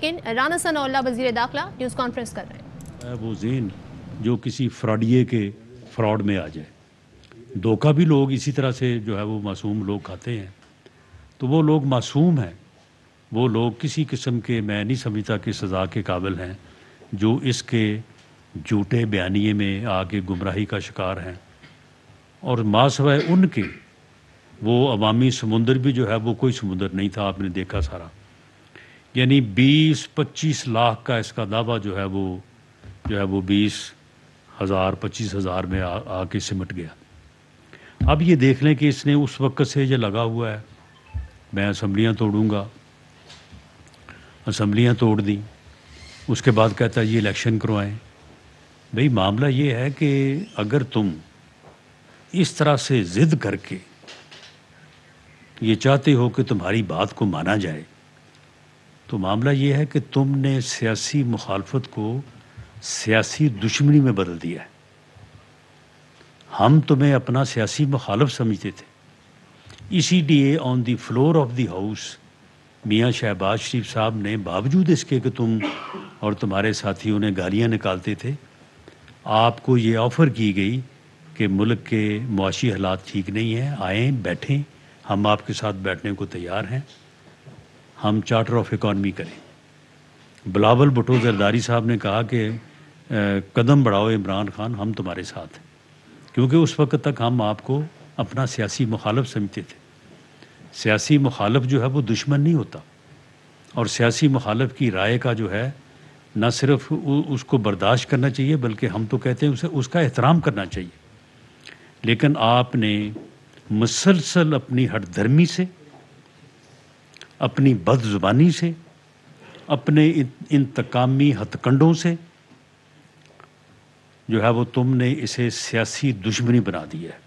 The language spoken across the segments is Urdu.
لیکن رانا ثناء اللہ وزیر داخلہ نیوز کانفرنس کر رہے ہیں۔ وہ ذہن جو کسی فراڈیے کے فراڈ میں آ جائے، دھوکہ بھی لوگ اسی طرح سے جو ہے وہ معصوم لوگ کھاتے ہیں، تو وہ لوگ معصوم ہیں، وہ لوگ کسی قسم کے میں نہیں سمجھتا کہ سزا کے قابل ہیں جو اس کے جھوٹے بیانیے میں آ کے گمراہی کا شکار ہیں۔ اور ما سوائے ان کے وہ عوامی سمندر بھی جو ہے وہ کوئی سمندر نہیں تھا، آپ نے دیکھا سارا، یعنی 20-25 لاکھ کا اس کا دعویٰ جو ہے وہ 20,000-25,000 میں آ کے سمٹ گیا۔ اب یہ دیکھ لیں کہ اس نے اس وقت سے یہ لگا ہوا ہے میں اسمبلیاں توڑوں گا، اسمبلیاں توڑ دیں، اس کے بعد کہتا ہے یہ الیکشن کروائیں۔ بھئی معاملہ یہ ہے کہ اگر تم اس طرح سے ضد کر کے یہ چاہتے ہو کہ تمہاری بات کو مانا جائے، تو معاملہ یہ ہے کہ تم نے سیاسی مخالفت کو سیاسی دشمنی میں بدل دیا ہے۔ ہم تمہیں اپنا سیاسی مخالف سمجھتے تھے، اسی لیے آن دی فلور آف دی ہاؤس میاں شہباز شریف صاحب نے باوجود اس کے کہ تم اور تمہارے ساتھیوں نے گالیاں نکالتے تھے، آپ کو یہ آفر کی گئی کہ ملک کے معاشی حالات ٹھیک نہیں ہیں، آئیں بیٹھیں، ہم آپ کے ساتھ بیٹھنے کو تیار ہیں، ہم چارٹر آف اکانومی کریں۔ بلاول بھٹو زرداری صاحب نے کہا کہ قدم بڑھاؤ عمران خان، ہم تمہارے ساتھ ہیں، کیونکہ اس وقت تک ہم آپ کو اپنا سیاسی مخالف سمجھتے تھے۔ سیاسی مخالف جو ہے وہ دشمن نہیں ہوتا، اور سیاسی مخالف کی رائے کا جو ہے نہ صرف اس کو برداشت کرنا چاہیے، بلکہ ہم تو کہتے ہیں اسے اس کا احترام کرنا چاہیے۔ لیکن آپ نے مسلسل اپنی ہٹ دھرمی سے، اپنی بد زبانی سے، اپنے انتقامی ہتھ کنڈوں سے جو ہے وہ تم نے اسے سیاسی دشمنی بنا دیا ہے۔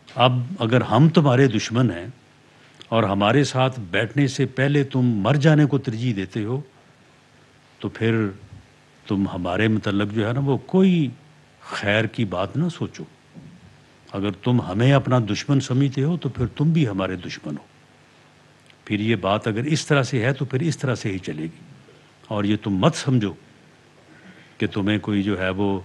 اب اگر ہم تمہارے دشمن ہیں اور ہمارے ساتھ بیٹھنے سے پہلے تم مر جانے کو ترجیح دیتے ہو، تو پھر تم ہمارے متعلق جو ہے نا وہ کوئی خیر کی بات نہ سوچو۔ اگر تم ہمیں اپنا دشمن سمجھتے ہو تو پھر تم بھی ہمارے دشمن ہو۔ پھر یہ بات اگر اس طرح سے ہے تو پھر اس طرح سے ہی چلے گی، اور یہ تم مت سمجھو کہ تمہیں کوئی جو ہے وہ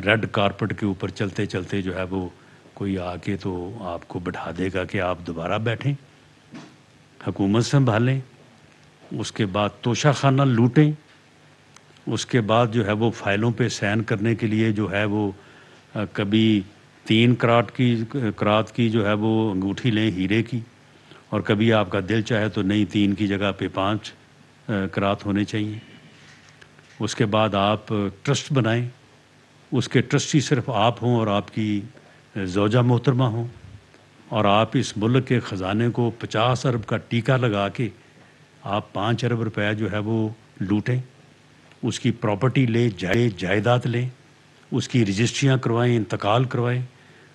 ریڈ کارپٹ کے اوپر چلتے چلتے جو ہے وہ کوئی آ کے تو آپ کو بٹھا دے گا کہ آپ دوبارہ بیٹھیں، حکومت سنبھالیں، اس کے بعد توشہ خانہ لوٹیں، اس کے بعد جو ہے وہ فائلوں پہ سائن کرنے کے لیے جو ہے وہ کبھی 3 کرات کی جو ہے وہ انگوٹھی لیں ہیرے کی، اور کبھی آپ کا دل چاہے تو نہیں 3 کی جگہ پہ 5 کرات ہونے چاہیے۔ اس کے بعد آپ ٹرسٹ بنائیں، اس کے ٹرسٹی صرف آپ ہوں اور آپ کی زوجہ محترمہ ہوں، اور آپ اس ملک کے خزانے کو 50 ارب کا ٹیکہ لگا کے آپ 5 ارب روپے جو ہے وہ لوٹیں، اس کی پراپرٹی لیں، جائیداد لیں، اس کی رجسٹریاں کروائیں، انتقال کروائیں،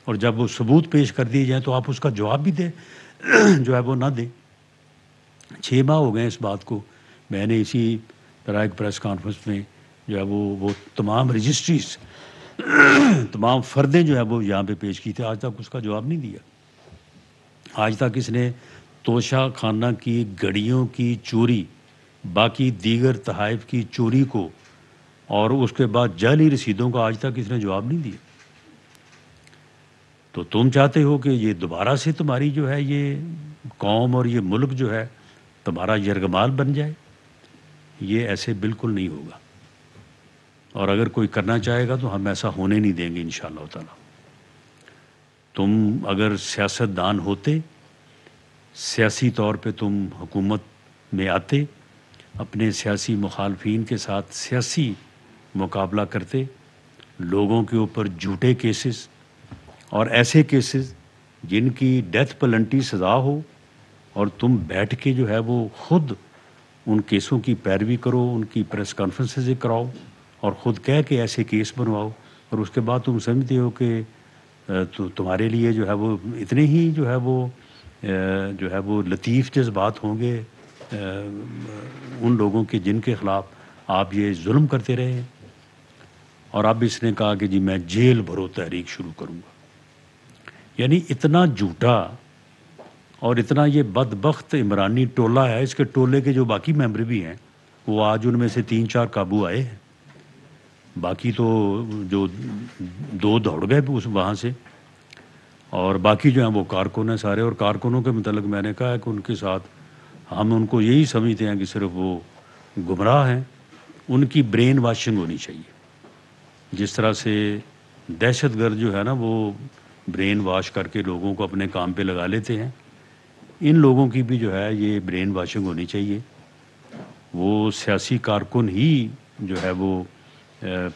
اور جب وہ ثبوت پیش کر دیے جائیں تو آپ اس کا جواب بھی دیں جو ہے وہ نہ دیں۔ 6 ماہ ہو گئے اس بات کو، میں نے اسی طرح ایک پریس کانفرنس میں جو ہے وہ تمام رجسٹریز، تمام فردیں جو ہے وہ یہاں پہ پیش کی تھے، آج تک اس کا جواب نہیں دیا۔ آج تک اس نے توشہ خانہ کی گھڑیوں کی چوری، باقی دیگر تحائف کی چوری کو، اور اس کے بعد جعلی رسیدوں کا آج تک اس نے جواب نہیں دیا۔ تو تم چاہتے ہو کہ یہ دوبارہ سے تمہاری جو ہے یہ قوم اور یہ ملک جو ہے تمہارا یرغمال بن جائے، یہ ایسے بالکل نہیں ہوگا، اور اگر کوئی کرنا چاہے گا تو ہم ایسا ہونے نہیں دیں گے انشاءاللہ تعالی۔ تم اگر سیاست دان ہوتے، سیاسی طور پہ تم حکومت میں آتے، اپنے سیاسی مخالفین کے ساتھ سیاسی مقابلہ کرتے، لوگوں کے اوپر جھوٹے کیسز اور ایسے کیسز جن کی ڈیتھ پلنٹی سزا ہو، اور تم بیٹھ کے جو ہے وہ خود ان کیسوں کی پیروی کرو، ان کی پریس کانفرنسز کراؤ، اور خود کہہ کے ایسے کیس بنواؤ، اور اس کے بعد تم سمجھتے ہو کہ تمہارے لیے جو ہے وہ اتنے ہی جو ہے وہ لطیف جذبات ہوں گے ان لوگوں کے جن کے خلاف آپ یہ ظلم کرتے رہے ہیں۔ اور اب اس نے کہا کہ جی میں جیل بھرو تحریک شروع کروں گا، یعنی اتنا جھوٹا اور اتنا یہ بدبخت عمرانی ٹولہ ہے، اس کے ٹولے کے جو باقی ممبر بھی ہیں وہ آج ان میں سے 3-4 قابو آئے ہیں، باقی تو جو 2 دوڑ گئے اس وہاں سے، اور باقی جو ہیں وہ کارکن ہیں سارے. اور کارکنوں کے متعلق میں نے کہا ہے کہ ان کے ساتھ ہم ان کو یہی سمجھتے ہیں کہ صرف وہ گمراہ ہیں. ان کی برین واشنگ ہونی چاہیے. جس طرح سے دہشت گرد جو ہے نا وہ برین واش کر کے لوگوں کو اپنے کام پہ لگا لیتے ہیں، ان لوگوں کی بھی جو ہے یہ برین واشنگ ہونی چاہیے. وہ سیاسی کارکن ہی جو ہے وہ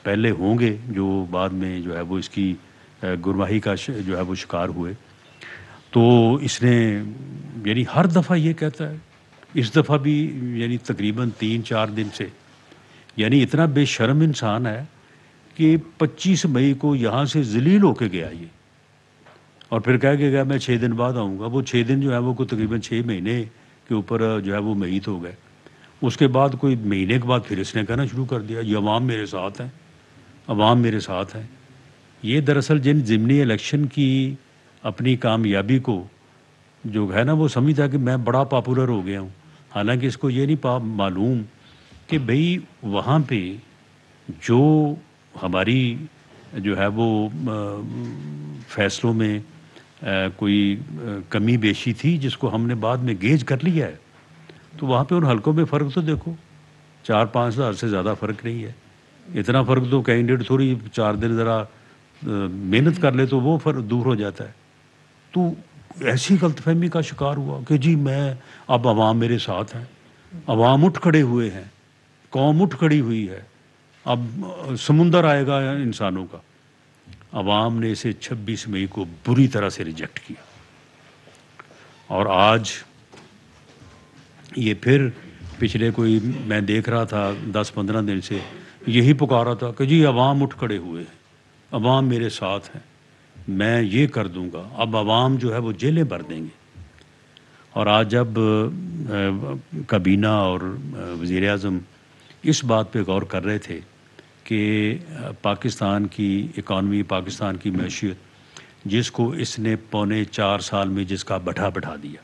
پہلے ہوں گے جو بعد میں جو ہے وہ اس کی گمراہی کا جو ہے وہ شکار ہوئے. تو اس نے یعنی ہر دفعہ یہ کہتا ہے، اس دفعہ بھی یعنی تقریباً 3-4 دن سے یعنی اتنا بے شرم انسان ہے کہ 25 مئی کو یہاں سے ذلیل ہو کے گیا یہ، اور پھر کہہ کے گیا میں 6 دن بعد آؤں گا. وہ 6 دن جو ہے وہ کوئی تقریباً 6 مہینے کے اوپر جو ہے وہ میت ہو گئے. اس کے بعد کوئی مہینے کے بعد پھر اس نے کہنا شروع کر دیا یہ عوام میرے ساتھ ہیں، عوام میرے ساتھ ہیں. یہ دراصل جن ضمنی الیکشن کی اپنی کامیابی کو جو ہے نا وہ سمجھتا ہے کہ میں بڑا پاپولر ہو گیا ہوں، حالانکہ اس کو یہ نہیں معلوم کہ بھئی وہاں پہ جو ہماری جو ہے وہ فیصلوں میں کوئی کمی بیشی تھی جس کو ہم نے بعد میں گیج کر لیا ہے، تو وہاں پہ ان حلقوں میں فرق تو دیکھو 4-5 ہزار سے زیادہ فرق نہیں ہے. اتنا فرق تو کینڈیڈیٹ تھوڑی 4 دن ذرا محنت کر لے تو وہ فرق دور ہو جاتا ہے. تو ایسی غلط فہمی کا شکار ہوا کہ جی میں اب عوام میرے ساتھ ہیں، عوام اٹھ کھڑے ہوئے ہیں، قوم اٹھ کھڑی ہوئی ہے، اب سمندر آئے گا انسانوں کا. عوام نے اسے 26 مئی کو بری طرح سے ریجیکٹ کیا، اور آج یہ پھر پچھلے کوئی میں دیکھ رہا تھا 10-15 دن سے یہی پکارا تھا کہ جی عوام اٹھ کھڑے ہوئے ہیں، عوام میرے ساتھ ہیں، میں یہ کر دوں گا. اب عوام جو ہے وہ جیلیں بھر دیں گے. اور آج جب کابینہ اور وزیر اعظم اس بات پہ غور کر رہے تھے کہ پاکستان کی اکانومی، پاکستان کی معیشت جس کو اس نے 4.25 سال میں جس کا بٹھا دیا،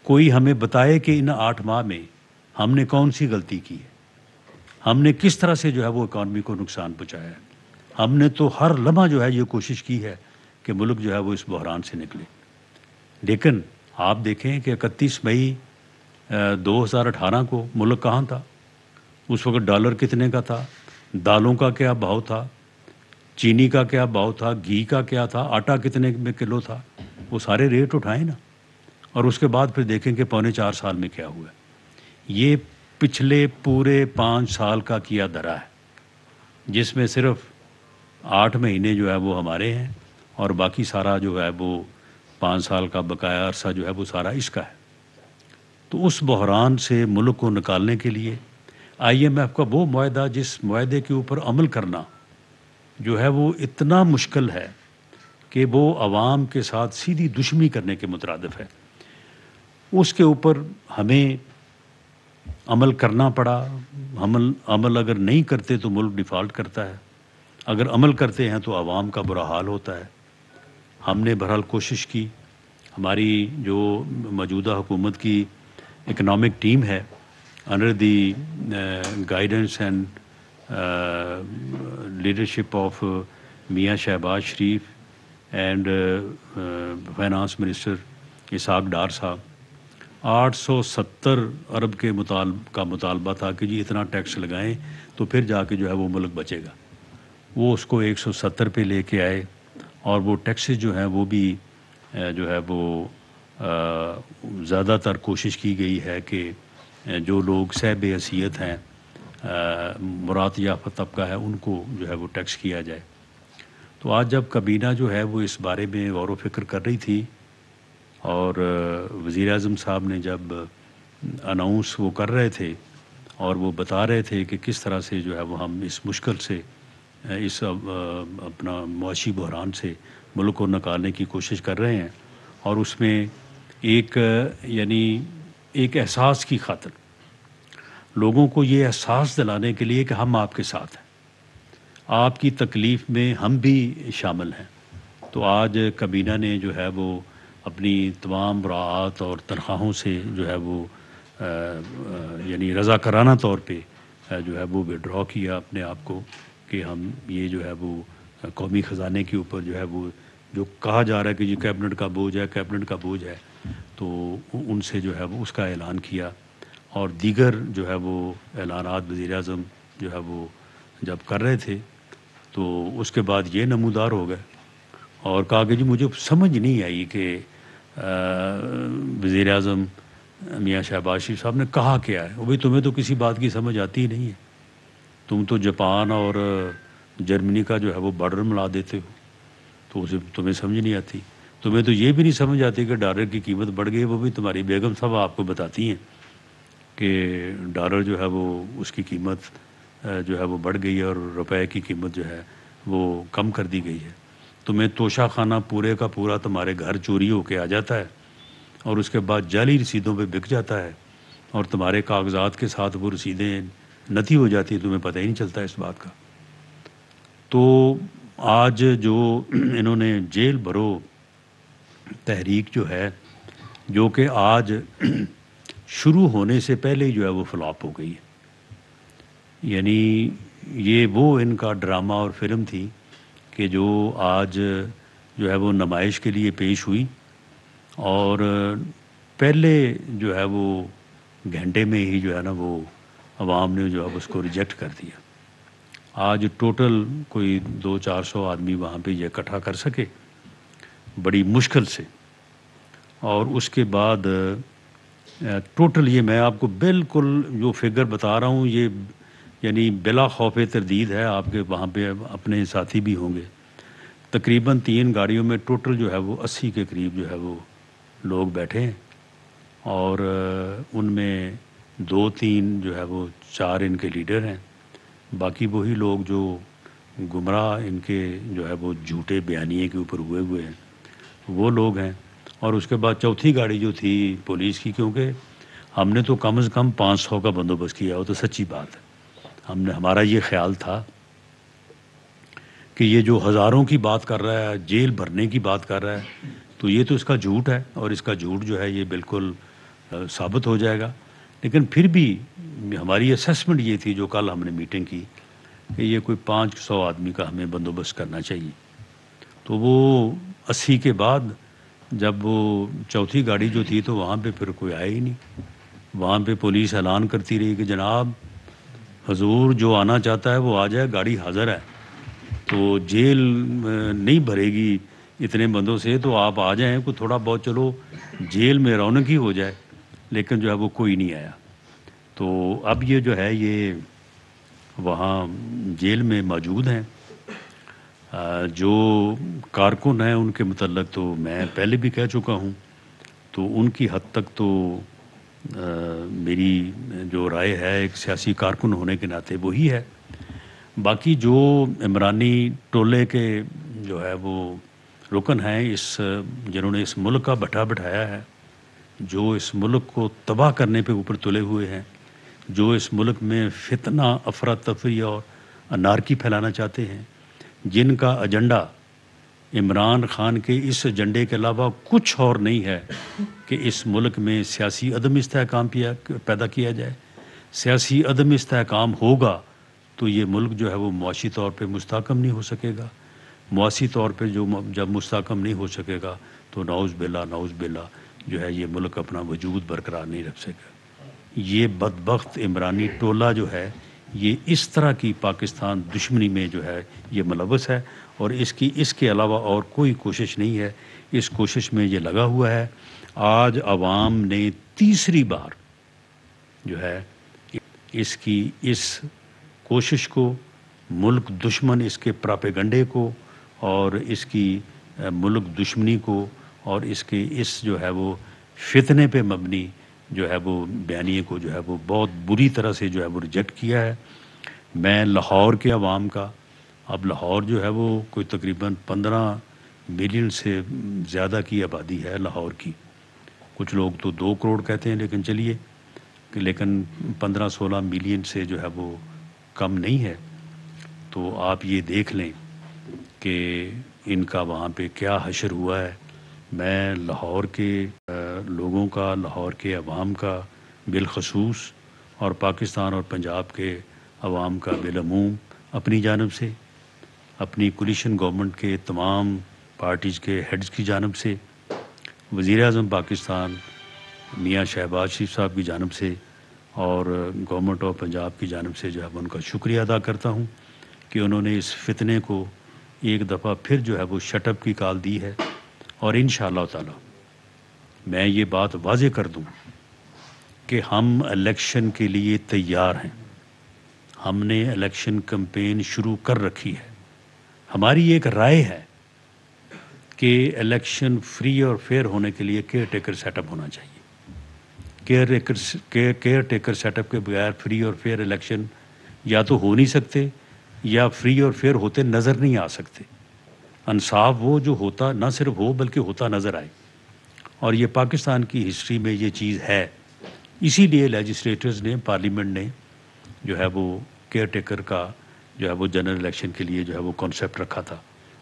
کوئی ہمیں بتائے کہ ان 8 ماہ میں ہم نے کون سی غلطی کی ہے، ہم نے کس طرح سے جو ہے وہ اکانومی کو نقصان پہنچایا ہے. ہم نے تو ہر لمحہ جو ہے یہ کوشش کی ہے کہ ملک جو ہے وہ اس بحران سے نکلے. لیکن آپ دیکھیں کہ 31 مئی 2018 کو ملک کہاں تھا؟ اس وقت ڈالر کتنے کا تھا، دالوں کا کیا بھاؤ تھا، چینی کا کیا بھاؤ تھا، گھی کا کیا تھا، آٹا کتنے میں کلو تھا. وہ سارے ریٹ اٹھائیں نا، اور اس کے بعد پھر دیکھیں کہ 4.25 سال میں کیا ہوا ہے. یہ پچھلے پورے 5 سال کا کیا دھرا ہے، جس میں صرف 8 مہینے جو ہے وہ ہمارے ہیں اور باقی سارا جو ہے وہ 5 سال کا بقایا عرصہ جو ہے وہ سارا اس کا ہے. تو اس بحران سے ملک کو نکالنے کے لیے IMF کا وہ معاہدہ، جس معاہدے کے اوپر عمل کرنا جو ہے وہ اتنا مشکل ہے کہ وہ عوام کے ساتھ سیدھی دشمنی کرنے کے مترادف ہے، اس کے اوپر ہمیں عمل کرنا پڑا. عمل اگر نہیں کرتے تو ملک ڈیفالٹ کرتا ہے، اگر عمل کرتے ہیں تو عوام کا برا حال ہوتا ہے. ہم نے بہرحال کوشش کی. ہماری جو موجودہ حکومت کی اکنامک ٹیم ہے under the guidance and leadership of میاں شہباز شریف and finance minister Ishaq Dar صاحب، 870 ارب کے کا مطالبہ تھا کہ جی اتنا ٹیکس لگائیں تو پھر جا کے جو ہے وہ ملک بچے گا. وہ اس کو 170 پہ لے کے آئے، اور وہ ٹیکسز جو ہیں وہ بھی جو ہے وہ زیادہ تر کوشش کی گئی ہے کہ جو لوگ صاحب حیثیت ہیں، مراد یافتہ طبقہ ہے، ان کو جو ہے وہ ٹیکس کیا جائے. تو آج جب کابینہ جو ہے وہ اس بارے میں غور و فکر کر رہی تھی، اور وزیر اعظم صاحب نے جب اناؤنس وہ کر رہے تھے اور وہ بتا رہے تھے کہ کس طرح سے جو ہے وہ ہم اس مشکل سے، اس اپنا معاشی بحران سے ملک کو نکالنے کی کوشش کر رہے ہیں، اور اس میں ایک ایک احساس کی خاطر لوگوں کو یہ احساس دلانے کے لیے کہ ہم آپ کے ساتھ ہیں، آپ کی تکلیف میں ہم بھی شامل ہیں. تو آج کابینہ نے جو ہے وہ اپنی تمام براعات اور تنخواہوں سے جو ہے وہ یعنی رضاکارانہ طور پہ جو ہے وہ وڈرا کیا اپنے آپ کو کہ ہم یہ جو ہے وہ قومی خزانے کے اوپر جو ہے وہ جو کہا جا رہا ہے کہ یہ کیبنٹ کا بوجھ ہے، کیبنٹ کا بوجھ ہے، تو ان سے جو ہے وہ اس کا اعلان کیا، اور دیگر جو ہے وہ اعلانات وزیر اعظم جو ہے وہ جب کر رہے تھے تو اس کے بعد یہ نمودار ہو گئے اور کہا کہ جی مجھے سمجھ نہیں آئی کہ وزیر اعظم میاں شہباز شریف صاحب نے کہا کیا ہے، بھائی تمہیں تو کسی بات کی سمجھ آتی ہی نہیں ہے، تم تو جاپان اور جرمنی کا جو ہے وہ بارڈر ملا دیتے ہو، تو اسے تمہیں سمجھ نہیں آتی، تمہیں تو یہ بھی نہیں سمجھ آتی کہ ڈالر کی قیمت بڑھ گئی ہے، وہ بھی تمہاری بیگم صاحب آپ کو بتاتی ہیں کہ ڈالر جو ہے وہ اس کی قیمت جو ہے وہ بڑھ گئی ہے اور روپے کی قیمت جو ہے وہ کم کر دی گئی ہے، تمہیں توشہ خانہ پورے کا پورا تمہارے گھر چوری ہو کے آ جاتا ہے اور اس کے بعد جعلی رسیدوں پہ بک جاتا ہے اور تمہارے کاغذات کے ساتھ وہ رسیدیں نتی ہو جاتی ہیں، تمہیں پتہ ہی نہیں چلتا اس بات کا۔ تو آج جو انہوں نے جیل بھرو تحریک جو ہے، جو کہ آج شروع ہونے سے پہلے ہی جو ہے وہ فلاپ ہو گئی ہے، یعنی یہ وہ ان کا ڈرامہ اور فلم تھی کہ جو آج جو ہے وہ نمائش کے لیے پیش ہوئی اور پہلے جو ہے وہ گھنٹے میں ہی جو ہے نا وہ عوام نے جو ہے اس کو ریجیکٹ کر دیا۔ آج ٹوٹل کوئی 200-400 آدمی وہاں پہ یہ اکٹھا کر سکے بڑی مشکل سے، اور اس کے بعد ٹوٹل یہ میں آپ کو بالکل جو فگر بتا رہا ہوں یہ یعنی بلا خوف تردید ہے، آپ کے وہاں پہ اپنے ساتھی بھی ہوں گے، تقریباً 3 گاڑیوں میں ٹوٹل جو ہے وہ 80 کے قریب جو ہے وہ لوگ بیٹھے ہیں، اور ان میں 2-3 جو ہے وہ 4 ان کے لیڈر ہیں، باقی وہی لوگ جو گمراہ ان کے جو ہے وہ جھوٹے بیانیے کے اوپر ہوئے ہیں وہ لوگ ہیں، اور اس کے بعد چوتھی گاڑی جو تھی پولیس کی، کیونکہ ہم نے تو کم از کم 500 کا بندوبست کیا ہو، تو سچی بات ہے ہمارا یہ خیال تھا کہ یہ جو ہزاروں کی بات کر رہا ہے، جیل بھرنے کی بات کر رہا ہے، تو یہ تو اس کا جھوٹ ہے اور اس کا جھوٹ جو ہے یہ بالکل ثابت ہو جائے گا، لیکن پھر بھی ہماری اسیسمنٹ یہ تھی جو کل ہم نے میٹنگ کی کہ یہ کوئی 500 آدمی کا ہمیں بندوبست کرنا چاہیے، تو وہ 80 کے بعد جب وہ چوتھی گاڑی جو تھی تو وہاں پہ پھر کوئی آیا ہی نہیں، وہاں پہ پولیس اعلان کرتی رہی کہ جناب حضور جو آنا چاہتا ہے وہ آ جائے، گاڑی حاضر ہے، تو جیل نہیں بھرے گی اتنے بندوں سے، تو آپ آ جائیں، کوئی تھوڑا بہت چلو جیل میں رونق ہی ہو جائے، لیکن جو ہے وہ کوئی نہیں آیا۔ تو اب یہ جو ہے یہ وہاں جیل میں موجود ہیں، جو کارکن ہیں ان کے متعلق تو میں پہلے بھی کہہ چکا ہوں، تو ان کی حد تک تو میری جو رائے ہے ایک سیاسی کارکن ہونے کے ناطے وہی ہے، باقی جو عمرانی ٹولے کے جو ہے وہ رکن ہیں جنہوں نے اس ملک کا بٹھا بٹھایا ہے، جو اس ملک کو تباہ کرنے پہ اوپر تلے ہوئے ہیں، جو اس ملک میں فتنہ، افراتفری اور انارکی پھیلانا چاہتے ہیں، جن کا ایجنڈا عمران خان کے اس ایجنڈے کے علاوہ کچھ اور نہیں ہے کہ اس ملک میں سیاسی عدم استحکام پیدا کیا جائے، سیاسی عدم استحکام ہوگا تو یہ ملک جو ہے وہ معاشی طور پہ مستحکم نہیں ہو سکے گا، معاشی طور پہ جب مستحکم نہیں ہو سکے گا تو نعوذ باللہ جو ہے یہ ملک اپنا وجود برقرار نہیں رکھ سکے گا۔ یہ بدبخت عمرانی ٹولہ جو ہے یہ اس طرح کی پاکستان دشمنی میں جو ہے یہ ملوث ہے، اور اس کے علاوہ اور کوئی کوشش نہیں ہے، اس کوشش میں یہ لگا ہوا ہے۔ آج عوام نے تیسری بار جو ہے اس کوشش کو، ملک دشمن اس کے پراپیگنڈے کو اور اس کی ملک دشمنی کو اور اس جو ہے وہ فتنے پہ مبنی جو ہے وہ بیانیے کو جو ہے وہ بہت بری طرح سے جو ہے وہ ریجیکٹ کیا ہے۔ میں لاہور کے عوام کا، اب لاہور جو ہے وہ کوئی تقریباً 15 ملین سے زیادہ کی آبادی ہے لاہور کی، کچھ لوگ تو 2 کروڑ کہتے ہیں، لیکن چلیے، لیکن 15-16 ملین سے جو ہے وہ کم نہیں ہے، تو آپ یہ دیکھ لیں کہ ان کا وہاں پہ کیا حشر ہوا ہے، میں لاہور کے لوگوں کا، لاہور کے عوام کا بالخصوص اور پاکستان اور پنجاب کے عوام کا بالعموم اپنی جانب سے، اپنی کولیشن گورنمنٹ کے تمام پارٹیز کے ہیڈز کی جانب سے، وزیر اعظم پاکستان میاں شہباز شریف صاحب کی جانب سے اور گورنمنٹ آف پنجاب کی جانب سے جو ہے ان کا شکریہ ادا کرتا ہوں کہ انہوں نے اس فتنے کو ایک دفعہ پھر جو ہے وہ شٹ اپ کی کال دی ہے، اور انشاءاللہ تعالی میں یہ بات واضح کر دوں کہ ہم الیکشن کے لیے تیار ہیں۔ ہم نے الیکشن کمپین شروع کر رکھی ہے۔ ہماری ایک رائے ہے کہ الیکشن فری اور فیئر ہونے کے لیے کیئر ٹیکر سیٹ اپ ہونا چاہیے۔ کیئر ٹیکر سیٹ اپ کے بغیر فری اور فیئر الیکشن یا تو ہو نہیں سکتے یا فری اور فیئر ہوتے نظر نہیں آ سکتے۔ انصاف وہ جو ہوتا نہ صرف ہو بلکہ ہوتا نظر آئے، اور یہ پاکستان کی ہسٹری میں یہ چیز ہے۔ اسی لیے لیجسلیٹرز نے، پارلیمنٹ نے جو ہے وہ کیئر ٹیکر کا جو ہے وہ جنرل الیکشن کے لیے جو ہے وہ کانسیپٹ رکھا تھا۔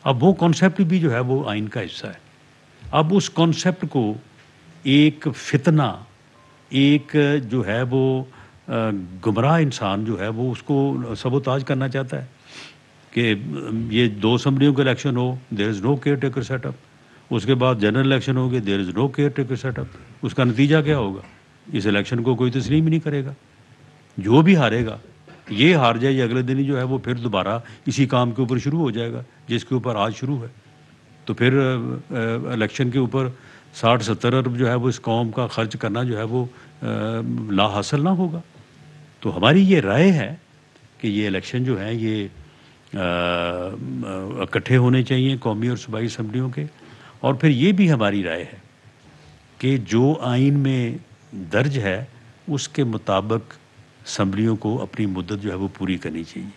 اب وہ کانسیپٹ بھی جو ہے وہ آئین کا حصہ ہے۔ اب اس کانسیپٹ کو ایک فتنہ، ایک جو ہے وہ گمراہ انسان جو ہے وہ اس کو سبوتاج کرنا چاہتا ہے کہ یہ 2 اسمبلیوں کا الیکشن ہو، دیر از نو کیئر ٹیکر سیٹ اپ، اس کے بعد جنرل الیکشن ہوگی، دیر از نو کیئر ٹیکر سیٹ اپ۔ اس کا نتیجہ کیا ہوگا؟ اس الیکشن کو کوئی تسلیم ہی نہیں کرے گا۔ جو بھی ہارے گا، یہ ہار جائے، یہ اگلے دن ہی جو ہے وہ پھر دوبارہ اسی کام کے اوپر شروع ہو جائے گا جس کے اوپر آج شروع ہے۔ تو پھر الیکشن کے اوپر 60-70 ارب جو ہے وہ اس قوم کا خرچ کرنا جو ہے وہ لا حاصل نہ ہوگا۔ تو ہماری یہ رائے ہے کہ یہ الیکشن جو ہیں یہ اکٹھے ہونے چاہیے قومی اور صوبائی اسمبلیوں کے، اور پھر یہ بھی ہماری رائے ہے کہ جو آئین میں درج ہے اس کے مطابق اسمبلیوں کو اپنی مدت جو ہے وہ پوری کرنی چاہیے۔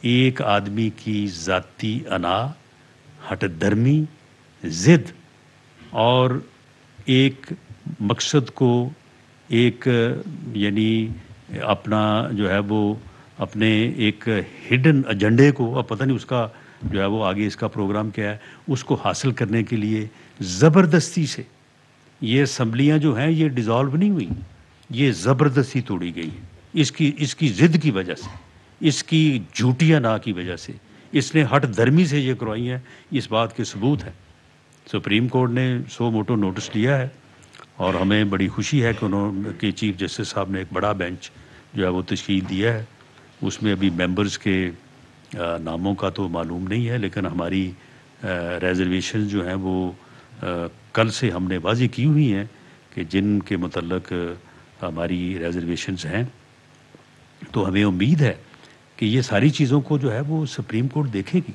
ایک آدمی کی ذاتی انا، ہٹ دھرمی، ضد اور ایک مقصد کو ایک یعنی اپنا جو ہے وہ اپنے ایک ہڈن ایجنڈے کو، اب پتہ نہیں اس کا جو ہے وہ آگے اس کا پروگرام کیا ہے، اس کو حاصل کرنے کے لیے زبردستی سے یہ اسمبلیاں جو ہیں یہ ڈیزالو نہیں ہوئی، یہ زبردستی توڑی گئی ہیں۔ اس کی ضد کی وجہ سے، اس کی جھوٹی انا کی وجہ سے، اس نے ہٹ دھرمی سے یہ کروائی ہیں، اس بات کے ثبوت ہے۔ سپریم کورٹ نے سو موٹو نوٹس لیا ہے، اور ہمیں بڑی خوشی ہے کہ کہ چیف جسٹس صاحب نے ایک بڑا بینچ جو ہے وہ تشکیل دیا ہے۔ اس میں ابھی ممبرز کے ناموں کا تو معلوم نہیں ہے، لیکن ہماری ریزرویشن جو ہیں وہ کل سے ہم نے واضح کی ہوئی ہیں کہ جن کے متعلق ہماری ریزرویشنز ہیں، تو ہمیں امید ہے کہ یہ ساری چیزوں کو جو ہے وہ سپریم کورٹ دیکھے گی۔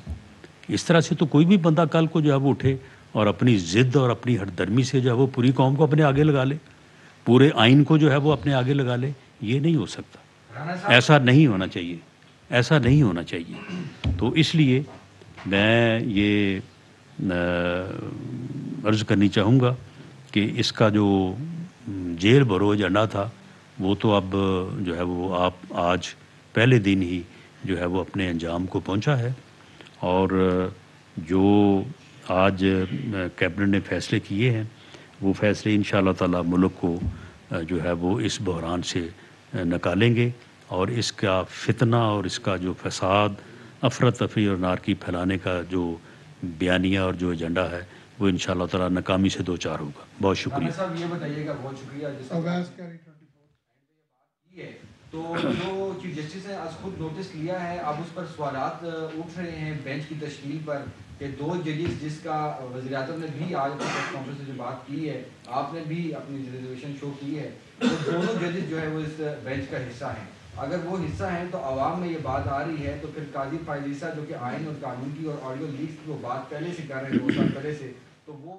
اس طرح سے تو کوئی بھی بندہ کل کو جو ہے وہ اٹھے اور اپنی ضد اور اپنی ہٹ درمی سے جو ہے وہ پوری قوم کو اپنے آگے لگا لے، پورے آئین کو جو ہے وہ اپنے آگے لگا لے، یہ نہیں ہو سکتا۔ ایسا نہیں ہونا چاہیے، ایسا نہیں ہونا چاہیے۔ تو اس لیے میں یہ عرض کرنی چاہوں گا کہ اس کا جو جیل بھرو ایجنڈا تھا وہ تو اب جو ہے وہ آپ آج پہلے دن ہی جو ہے وہ اپنے انجام کو پہنچا ہے، اور جو آج کیبنٹ نے فیصلے کیے ہیں وہ فیصلے انشاءاللہ تعالی ملک کو جو ہے وہ اس بحران سے نکالیں گے، اور اس کا فتنہ اور اس کا جو فساد، افراتفری اور نارکی پھیلانے کا جو بیانیہ اور جو ایجنڈا ہے وہ انشاءاللہ تعالی ناکامی سے دوچار ہوگا۔ بہت شکریہ۔ صاحب یہ بتائیے گا، بہت شکریہ تو جو چیف جسٹس نے آج خود نوٹس لیا ہے، اب اس پر سوالات اٹھ رہے ہیں بینچ کی تشکیل پر کہ 2 ججز جس کا وزیر اعظم نے بھی آج اپنی پریس کانفرنس میں جو بات کی ہے، آپ نے بھی اپنی ریزرویشن شو کی ہے، وہ دونوں ججز جو ہے وہ اس بینچ کا حصہ ہیں۔ اگر وہ حصہ ہیں تو عوام میں یہ بات آ رہی ہے، تو پھر قاضی فائز عیسیٰ جو کہ آئین اور قانون کی اور آڈیو لیکس کی وہ بات پہلے سے کر رہے ہیں 2 سال پہلے سے، تو وہ